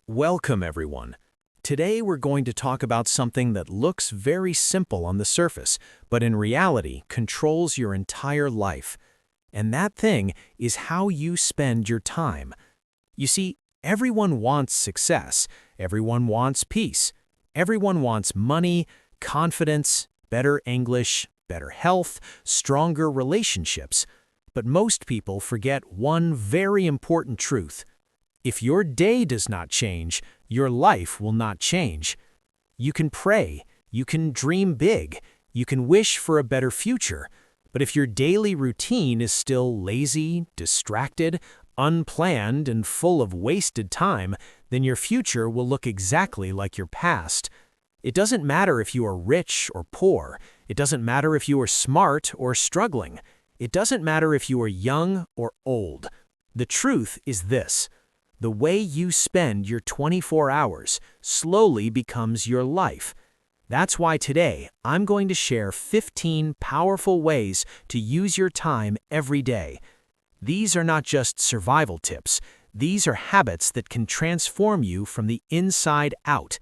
Welcome, everyone. Today we're going to talk about something that looks very simple on the surface, but in reality controls your entire life. And that thing is how you spend your time. You see, everyone wants success, everyone wants peace, everyone wants money, confidence, better English, better health, stronger relationships. But most people forget one very important truth. If your day does not change, your life will not change. You can pray, you can dream big, you can wish for a better future, but if your daily routine is still lazy, distracted, unplanned, and full of wasted time, then your future will look exactly like your past. It doesn't matter if you are rich or poor. It doesn't matter if you are smart or struggling. It doesn't matter if you are young or old. The truth is this. The way you spend your 24 hours slowly becomes your life. That's why today I'm going to share 15 powerful ways to use your time every day. These are not just survival tips. These are habits that can transform you from the inside out.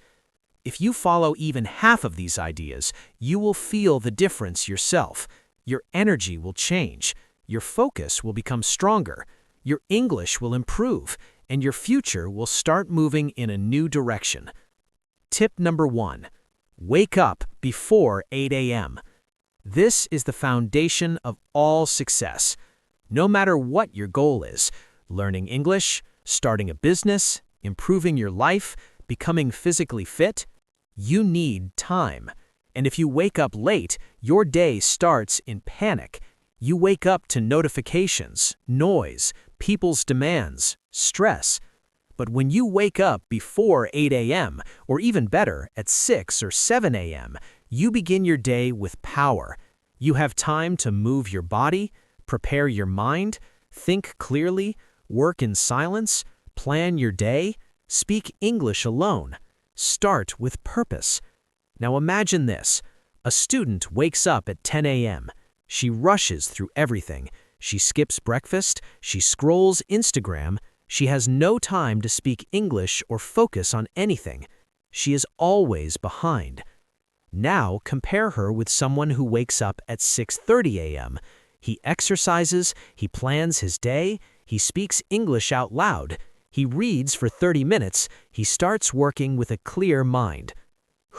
If you follow even half of these ideas, you will feel the difference yourself. Your energy will change. Your focus will become stronger. Your English will improve. And your future will start moving in a new direction. Tip number 1. Wake up before 8 a.m. This is the foundation of all success. No matter what your goal is, learning English, starting a business, improving your life, becoming physically fit, you need time. And if you wake up late, your day starts in panic. You wake up to notifications, noise, people's demands, stress. But when you wake up before 8 a.m., or even better, at 6 or 7 a.m., you begin your day with power. You have time to move your body, prepare your mind, think clearly, work in silence, plan your day, speak English alone. Start with purpose. Now imagine this. A student wakes up at 10 a.m. She rushes through everything. She skips breakfast, she scrolls Instagram, she has no time to speak English or focus on anything. She is always behind. Now compare her with someone who wakes up at 6:30 a.m. He exercises, he plans his day, he speaks English out loud, he reads for 30 minutes, he starts working with a clear mind.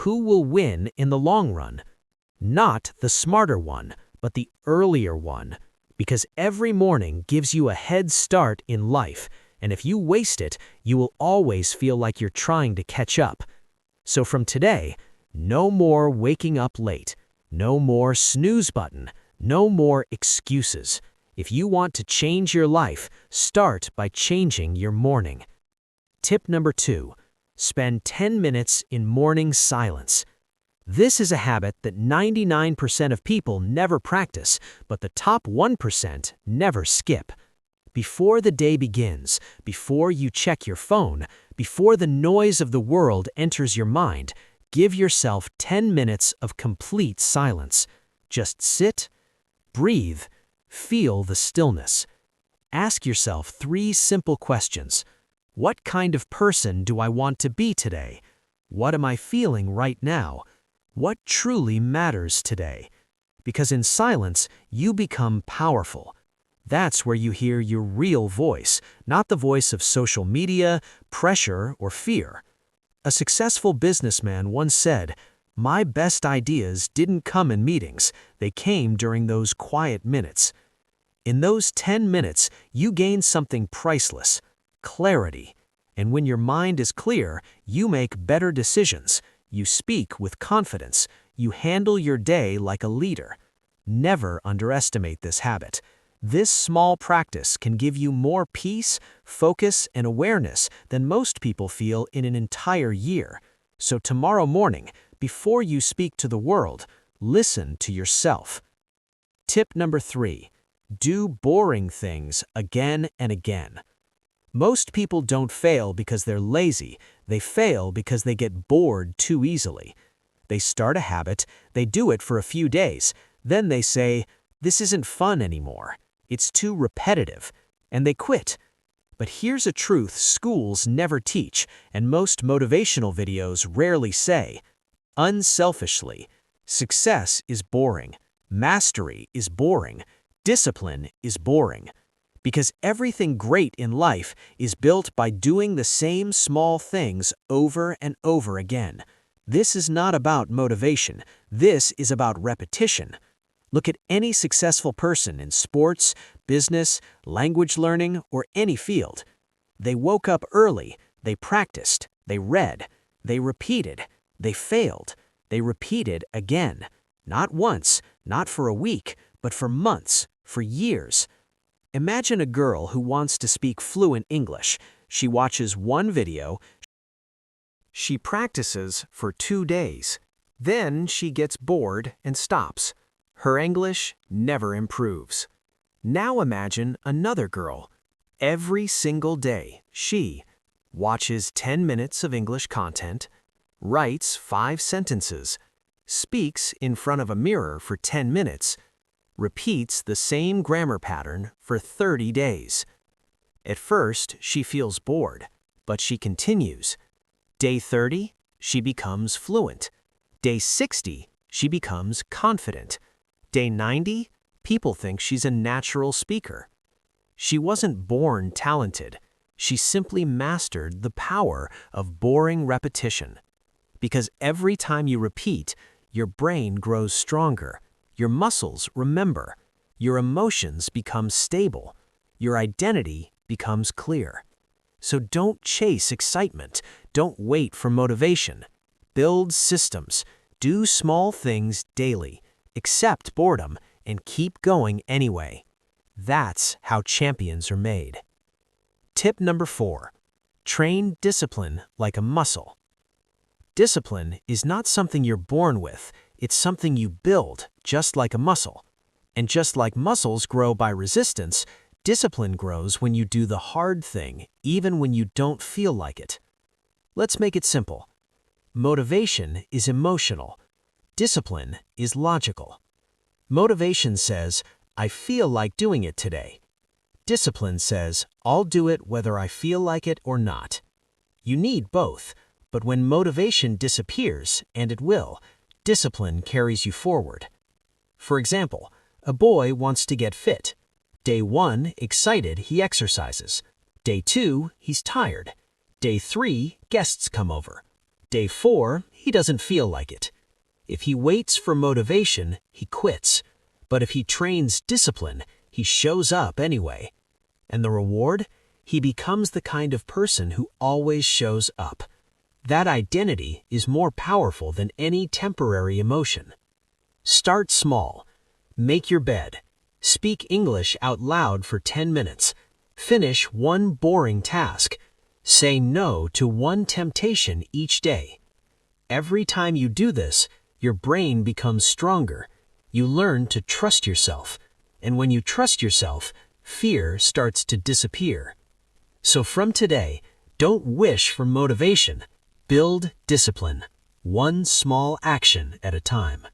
Who will win in the long run? Not the smarter one, but the earlier one. Because every morning gives you a head start in life, and if you waste it, you will always feel like you're trying to catch up. So from today, no more waking up late, no more snooze button, no more excuses. If you want to change your life, start by changing your morning. Tip number 2, spend 10 minutes in morning silence. This is a habit that 99% of people never practice, but the top 1% never skip. Before the day begins, before you check your phone, before the noise of the world enters your mind, give yourself 10 minutes of complete silence. Just sit, breathe, feel the stillness. Ask yourself 3 simple questions. What kind of person do I want to be today? What am I feeling right now? What truly matters today? Because in silence, you become powerful. That's where you hear your real voice, not the voice of social media, pressure, or fear. A successful businessman once said, "My best ideas didn't come in meetings, they came during those quiet minutes." In those 10 minutes, you gain something priceless, clarity. And when your mind is clear, you make better decisions. You speak with confidence. You handle your day like a leader. Never underestimate this habit. This small practice can give you more peace, focus, and awareness than most people feel in an entire year. So tomorrow morning, before you speak to the world, listen to yourself. Tip number 3, do boring things again and again. Most people don't fail because they're lazy. They fail because they get bored too easily. They start a habit, they do it for a few days, then they say, "This isn't fun anymore. It's too repetitive," and they quit. But here's a truth schools never teach, and most motivational videos rarely say. Unselfishly, success is boring, mastery is boring, discipline is boring. Because everything great in life is built by doing the same small things over and over again. This is not about motivation. This is about repetition. Look at any successful person in sports, business, language learning, or any field. They woke up early, they practiced, they read, they repeated, they failed, they repeated again. Not once, not for a week, but for months, for years. Imagine a girl who wants to speak fluent English. She watches one video. She practices for 2 days. Then she gets bored and stops. Her English never improves. Now imagine another girl. Every single day, she watches 10 minutes of English content, writes 5 sentences, speaks in front of a mirror for 10 minutes, repeats the same grammar pattern for 30 days. At first, she feels bored, but she continues. Day 30, she becomes fluent. Day 60, she becomes confident. Day 90, people think she's a natural speaker. She wasn't born talented. She simply mastered the power of boring repetition. Because every time you repeat, your brain grows stronger. Your muscles remember. Your emotions become stable. Your identity becomes clear. So don't chase excitement. Don't wait for motivation. Build systems. Do small things daily. Accept boredom and keep going anyway. That's how champions are made. Tip number 4. Train discipline like a muscle. Discipline is not something you're born with. It's something you build, just like a muscle. And just like muscles grow by resistance, discipline grows when you do the hard thing, even when you don't feel like it. Let's make it simple. Motivation is emotional. Discipline is logical. Motivation says, I feel like doing it today. Discipline says, I'll do it whether I feel like it or not. You need both, but when motivation disappears, and it will, discipline carries you forward. For example, a boy wants to get fit. Day 1, excited, he exercises. Day 2, he's tired. Day 3, guests come over. Day 4, he doesn't feel like it. If he waits for motivation, he quits. But if he trains discipline, he shows up anyway. And the reward? He becomes the kind of person who always shows up. That identity is more powerful than any temporary emotion. Start small. Make your bed. Speak English out loud for 10 minutes. Finish one boring task. Say no to one temptation each day. Every time you do this, your brain becomes stronger. You learn to trust yourself. And when you trust yourself, fear starts to disappear. So from today, don't wish for motivation. Build discipline, one small action at a time.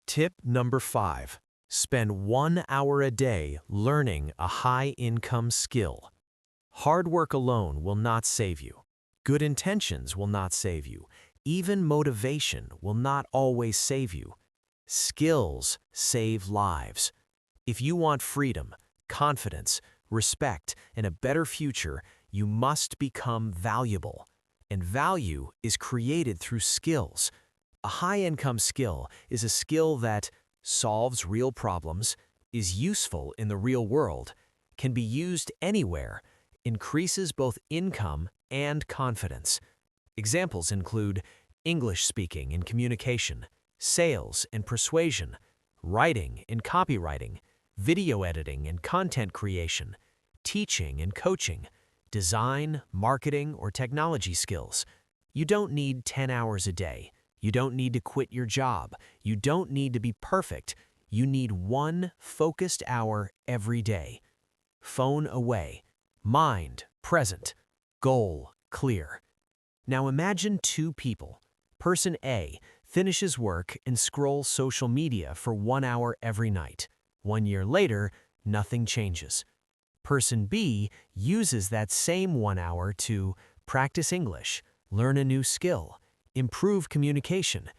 Tip number 5. Spend 1 hour a day learning a high-income skill. Hard work alone will not save you. Good intentions will not save you. Even motivation will not always save you. Skills save lives. If you want freedom, confidence, respect, and a better future, you must become valuable. And value is created through skills. A high-income skill is a skill that solves real problems, is useful in the real world, can be used anywhere, increases both income and confidence. Examples include English speaking and communication, sales and persuasion, writing and copywriting, video editing and content creation, teaching and coaching, design, marketing, or technology skills. You don't need 10 hours a day. You don't need to quit your job. You don't need to be perfect. You need one focused hour every day. Phone away. Mind present. Goal clear. Now imagine 2 people. Person A finishes work and scrolls social media for 1 hour every night. 1 year later, nothing changes. Person B uses that same 1 hour to practice English, learn a new skill, improve communication,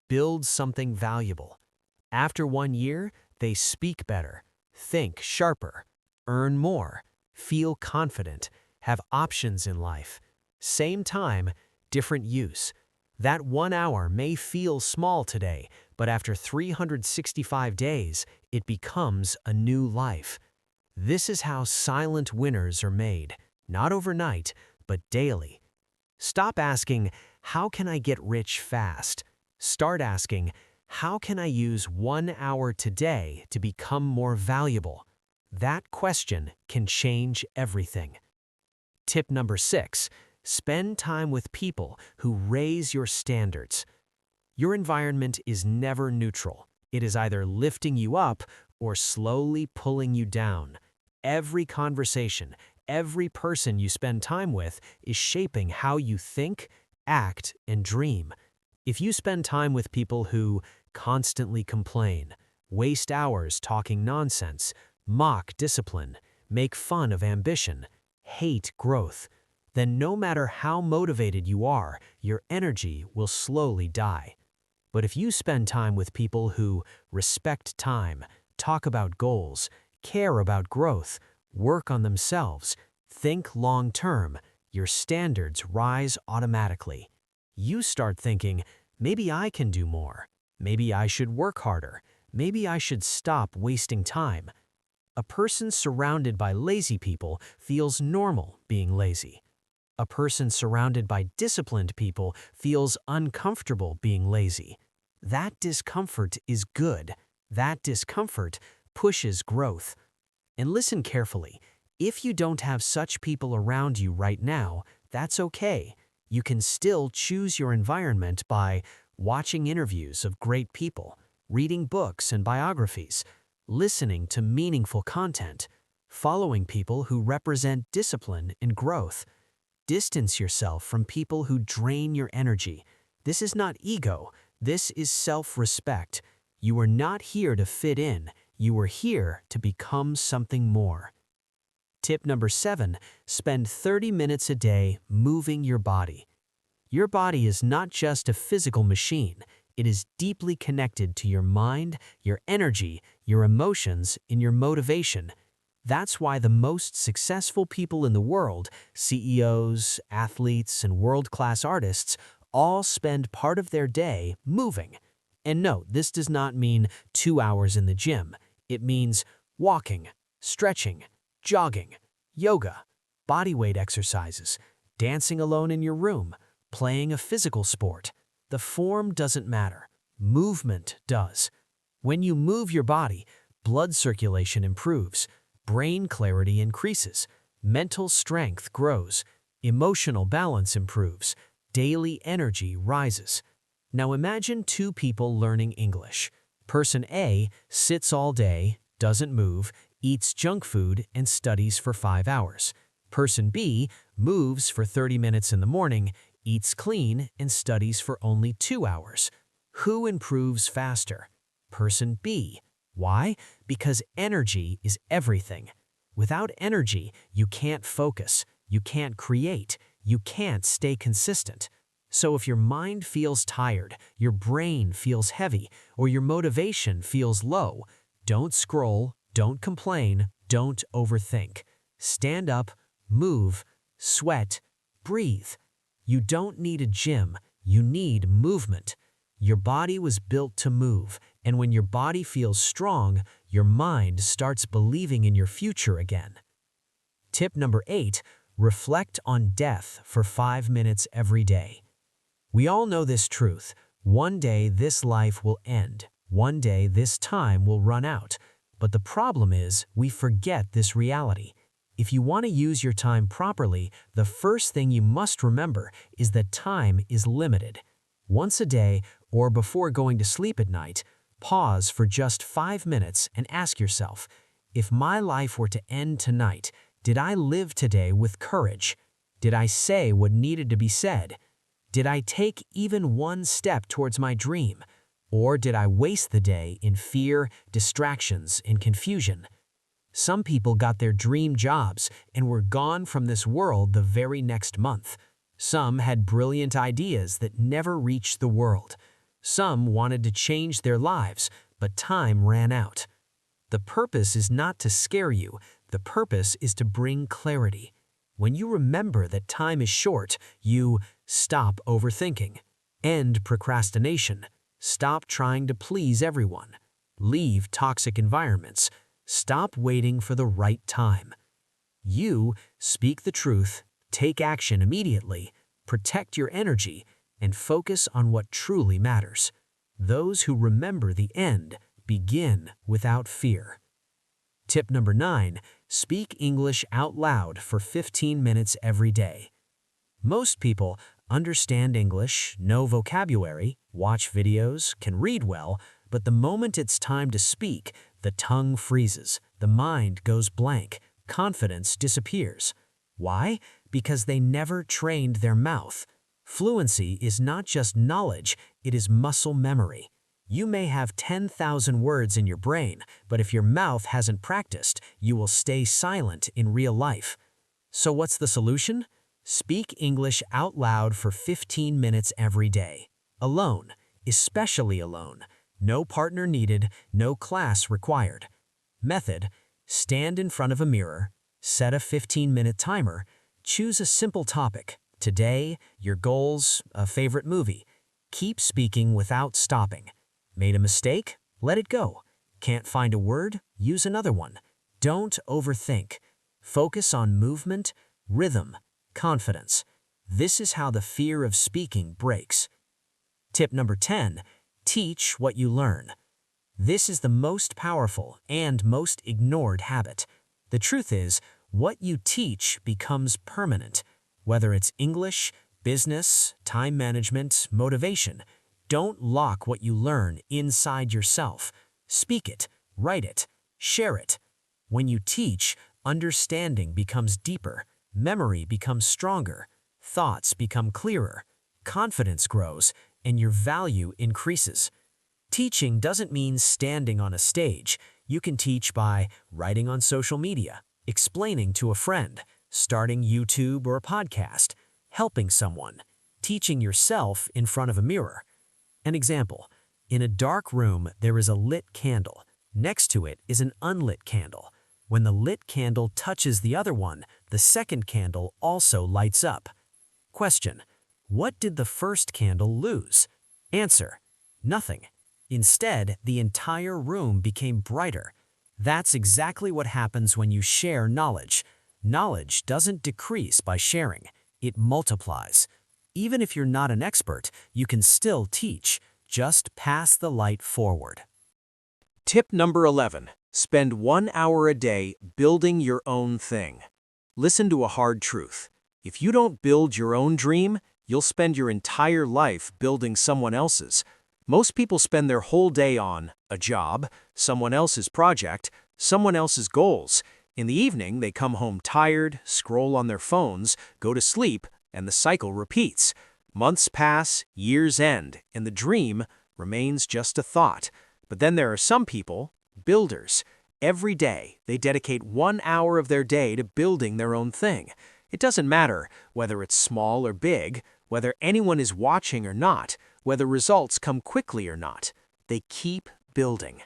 build something valuable. After 1 year, they speak better, think sharper, earn more, feel confident, have options in life. Same time, different use. That 1 hour may feel small today, but after 365 days, it becomes a new life. This is how silent winners are made, not overnight, but daily. Stop asking, how can I get rich fast? Start asking, how can I use 1 hour today to become more valuable? That question can change everything. Tip number 6, spend time with people who raise your standards. Your environment is never neutral. It is either lifting you up or slowly pulling you down. Every conversation, every person you spend time with is shaping how you think, act, and dream. If you spend time with people who constantly complain, waste hours talking nonsense, mock discipline, make fun of ambition, hate growth, then no matter how motivated you are, your energy will slowly die. But if you spend time with people who respect time, talk about goals, care about growth, work on themselves, think long-term, your standards rise automatically. You start thinking, maybe I can do more. Maybe I should work harder. Maybe I should stop wasting time. A person surrounded by lazy people feels normal being lazy. A person surrounded by disciplined people feels uncomfortable being lazy. That discomfort is good. That discomfort pushes growth. And listen carefully. If you don't have such people around you right now, that's okay. You can still choose your environment by watching interviews of great people, reading books and biographies, listening to meaningful content, following people who represent discipline and growth. Distance yourself from people who drain your energy. This is not ego. This is self-respect. You are not here to fit in. You are here to become something more. Tip number 7, spend 30 minutes a day moving your body. Your body is not just a physical machine. It is deeply connected to your mind, your energy, your emotions, and your motivation. That's why the most successful people in the world, CEOs, athletes, and world-class artists, all spend part of their day moving. And no, this does not mean 2 hours in the gym. It means walking, stretching, jogging, yoga, bodyweight exercises, dancing alone in your room, playing a physical sport. The form doesn't matter. Movement does. When you move your body, blood circulation improves, brain clarity increases, mental strength grows, emotional balance improves, daily energy rises. Now imagine 2 people learning English. Person A sits all day, doesn't move, eats junk food, and studies for 5 hours. Person B moves for 30 minutes in the morning, eats clean, and studies for only 2 hours. Who improves faster? Person B. Why? Because energy is everything. Without energy, you can't focus, you can't create, you can't stay consistent. So if your mind feels tired, your brain feels heavy, or your motivation feels low, don't scroll, don't complain, don't overthink. Stand up, move, sweat, breathe. You don't need a gym, you need movement. Your body was built to move, and when your body feels strong, your mind starts believing in your future again. Tip number 8, reflect on death for 5 minutes every day. We all know this truth. One day this life will end. One day this time will run out. But the problem is, we forget this reality. If you want to use your time properly, the first thing you must remember is that time is limited. Once a day, or before going to sleep at night, pause for just 5 minutes and ask yourself, if my life were to end tonight, did I live today with courage? Did I say what needed to be said? Did I take even one step towards my dream? Or did I waste the day in fear, distractions, and confusion? Some people got their dream jobs and were gone from this world the very next month. Some had brilliant ideas that never reached the world. Some wanted to change their lives, but time ran out. The purpose is not to scare you. The purpose is to bring clarity. When you remember that time is short, you stop overthinking, end procrastination, stop trying to please everyone, leave toxic environments, stop waiting for the right time. You speak the truth, take action immediately, protect your energy, and focus on what truly matters. Those who remember the end begin without fear. Tip number 9, speak English out loud for 15 minutes every day. Most people understand English, know vocabulary, watch videos, can read well, but the moment it's time to speak, the tongue freezes, the mind goes blank, confidence disappears. Why? Because they never trained their mouth. Fluency is not just knowledge, it is muscle memory. You may have 10,000 words in your brain, but if your mouth hasn't practiced, you will stay silent in real life. So what's the solution? Speak English out loud for 15 minutes every day. Alone, especially alone. No partner needed, no class required. Method: stand in front of a mirror, set a 15-minute timer, choose a simple topic. Today, your goals, a favorite movie. Keep speaking without stopping. Made a mistake? Let it go. Can't find a word? Use another one. Don't overthink. Focus on movement, rhythm, confidence. This is how the fear of speaking breaks. Tip number 10, teach what you learn. This is the most powerful and most ignored habit. The truth is, what you teach becomes permanent. Whether it's English, business, time management, motivation, don't lock what you learn inside yourself. Speak it, write it, share it. When you teach, understanding becomes deeper, memory becomes stronger, thoughts become clearer, confidence grows, and your value increases. Teaching doesn't mean standing on a stage. You can teach by writing on social media, explaining to a friend, starting YouTube or a podcast, helping someone, teaching yourself in front of a mirror. An example: in a dark room, there is a lit candle. Next to it is an unlit candle. When the lit candle touches the other one, the second candle also lights up. Question: what did the first candle lose? Answer: nothing. Instead, the entire room became brighter. That's exactly what happens when you share knowledge. Knowledge doesn't decrease by sharing, it multiplies. Even if you're not an expert, you can still teach. Just pass the light forward. Tip number 11. Spend 1 hour a day building your own thing. Listen to a hard truth. If you don't build your own dream, you'll spend your entire life building someone else's. Most people spend their whole day on a job, someone else's project, someone else's goals. In the evening, they come home tired, scroll on their phones, go to sleep, and the cycle repeats. Months pass, years end, and the dream remains just a thought. But then there are some people, builders. Every day, they dedicate 1 hour of their day to building their own thing. It doesn't matter whether it's small or big, whether anyone is watching or not, whether results come quickly or not. They keep building.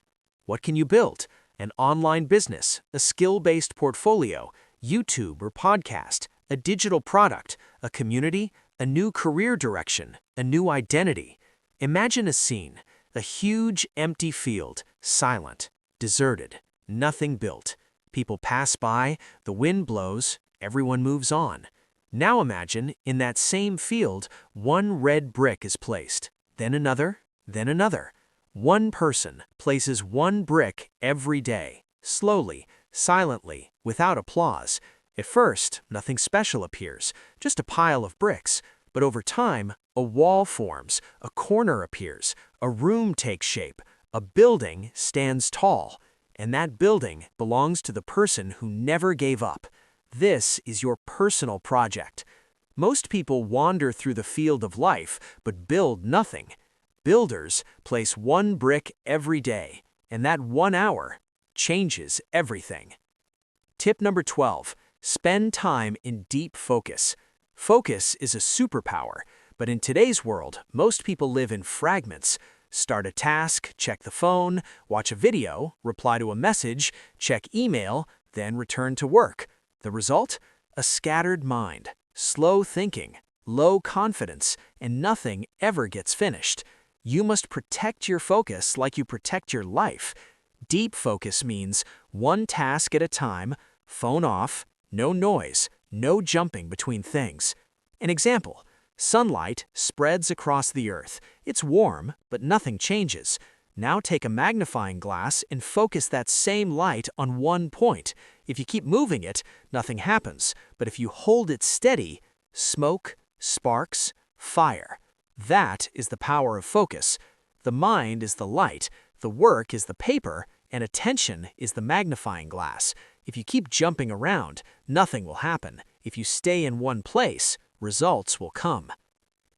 What can you build? An online business, a skill-based portfolio, YouTube or podcast, a digital product, a community, a new career direction, a new identity. Imagine a scene, a huge empty field, silent, deserted, nothing built. People pass by, the wind blows, everyone moves on. Now imagine, in that same field, one red brick is placed, then another, then another. One person places one brick every day, slowly, silently, without applause. At first, nothing special appears, just a pile of bricks. But over time, a wall forms, a corner appears, a room takes shape, a building stands tall. And that building belongs to the person who never gave up. This is your personal project. Most people wander through the field of life, but build nothing. Builders place one brick every day, and that 1 hour changes everything. Tip number 12. Spend time in deep focus. Focus is a superpower, but in today's world, most people live in fragments. Start a task, check the phone, watch a video, reply to a message, check email, then return to work. The result? A scattered mind, slow thinking, low confidence, and nothing ever gets finished. You must protect your focus like you protect your life. Deep focus means one task at a time, phone off, no noise, no jumping between things. An example: sunlight spreads across the earth. It's warm, but nothing changes. Now take a magnifying glass and focus that same light on one point. If you keep moving it, nothing happens. But if you hold it steady, smoke, sparks, fire. That is the power of focus. The mind is the light, the work is the paper, and attention is the magnifying glass. If you keep jumping around, nothing will happen. If you stay in one place, results will come.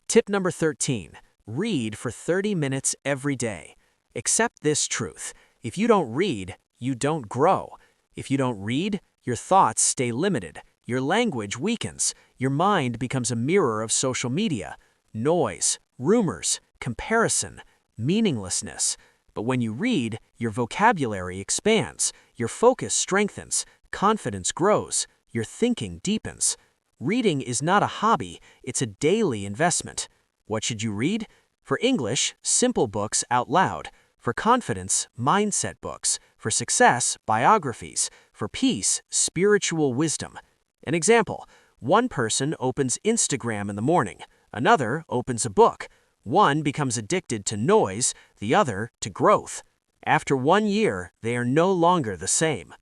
Tip number 13. Read for 30 minutes every day. Accept this truth: if you don't read, you don't grow. If you don't read, your thoughts stay limited, your language weakens, your mind becomes a mirror of social media, noise, rumors, comparison, meaninglessness. But when you read, your vocabulary expands, your focus strengthens, confidence grows, your thinking deepens. Reading is not a hobby, it's a daily investment. What should you read? For English, simple books out loud. For confidence, mindset books. For success, biographies. For peace, spiritual wisdom. An example: one person opens Instagram in the morning, another opens a book. One becomes addicted to noise, the other to growth. After 1 year, they are no longer the same.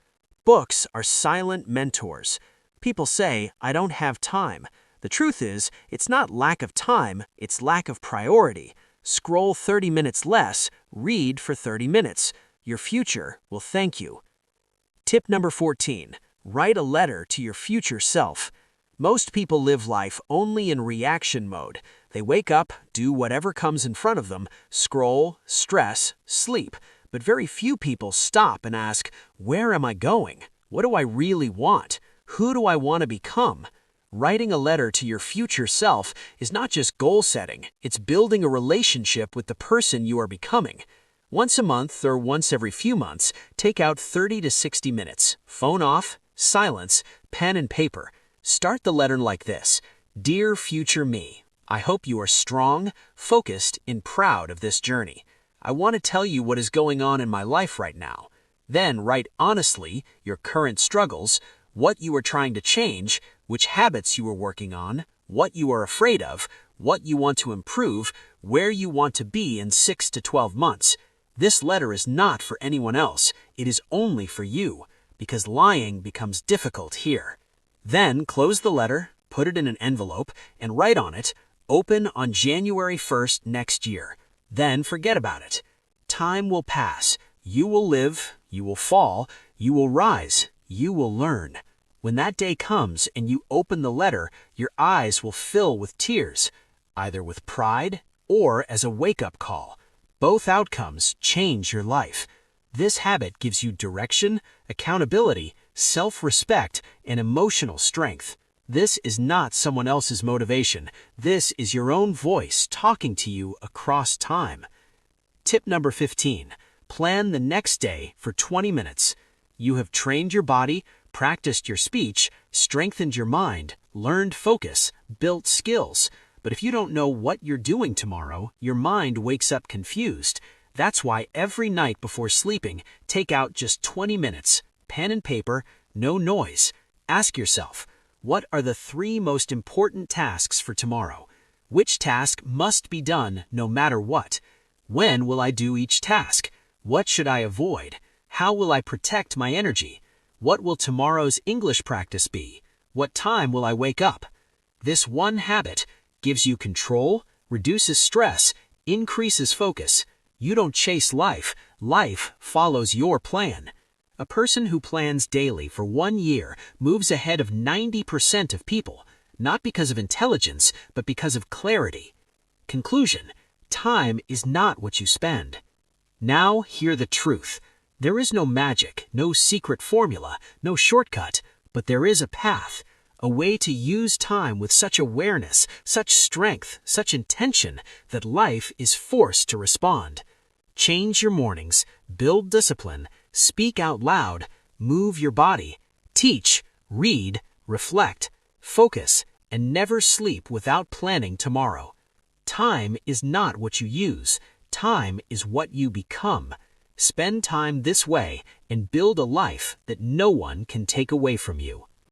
Books are silent mentors. People say, "I don't have time." The truth is, it's not lack of time, it's lack of priority. Scroll 30 minutes less, read for 30 minutes. Your future will thank you. Tip number 14. Write a letter to your future self. Most people live life only in reaction mode. They wake up, do whatever comes in front of them, scroll, stress, sleep. But very few people stop and ask, where am I going? What do I really want? Who do I want to become? Writing a letter to your future self is not just goal setting, it's building a relationship with the person you are becoming. Once a month or once every few months, take out 30 to 60 minutes, phone off, silence, pen and paper. Start the letter like this: Dear future me, I hope you are strong, focused, and proud of this journey. I want to tell you what is going on in my life right now. Then write honestly your current struggles, what you are trying to change, which habits you are working on, what you are afraid of, what you want to improve, where you want to be in 6 to 12 months. This letter is not for anyone else. It is only for you, because lying becomes difficult here. Then close the letter, put it in an envelope, and write on it, "Open on January 1st next year." Then forget about it. Time will pass. You will live. You will fall. You will rise. You will learn. When that day comes and you open the letter, your eyes will fill with tears, either with pride or as a wake-up call. Both outcomes change your life. This habit gives you direction, accountability, self-respect, and emotional strength. This is not someone else's motivation. This is your own voice talking to you across time. Tip number 15. Plan the next day for 20 minutes. You have trained your body, practiced your speech, strengthened your mind, learned focus, built skills. But if you don't know what you're doing tomorrow, your mind wakes up confused. That's why every night before sleeping, take out just 20 minutes, pen and paper, no noise. Ask yourself, what are the 3 most important tasks for tomorrow? Which task must be done no matter what? When will I do each task? What should I avoid? How will I protect my energy? What will tomorrow's English practice be? What time will I wake up? This one habit gives you control, reduces stress, increases focus. You don't chase life. Life follows your plan. A person who plans daily for 1 year moves ahead of 90% of people, not because of intelligence, but because of clarity. Conclusion: time is not what you spend. Now hear the truth. There is no magic, no secret formula, no shortcut, but there is a path, a way to use time with such awareness, such strength, such intention that life is forced to respond. Change your mornings, build discipline, speak out loud, move your body, teach, read, reflect, focus, and never sleep without planning tomorrow. Time is not what you use. Time is what you become. Spend time this way and build a life that no one can take away from you.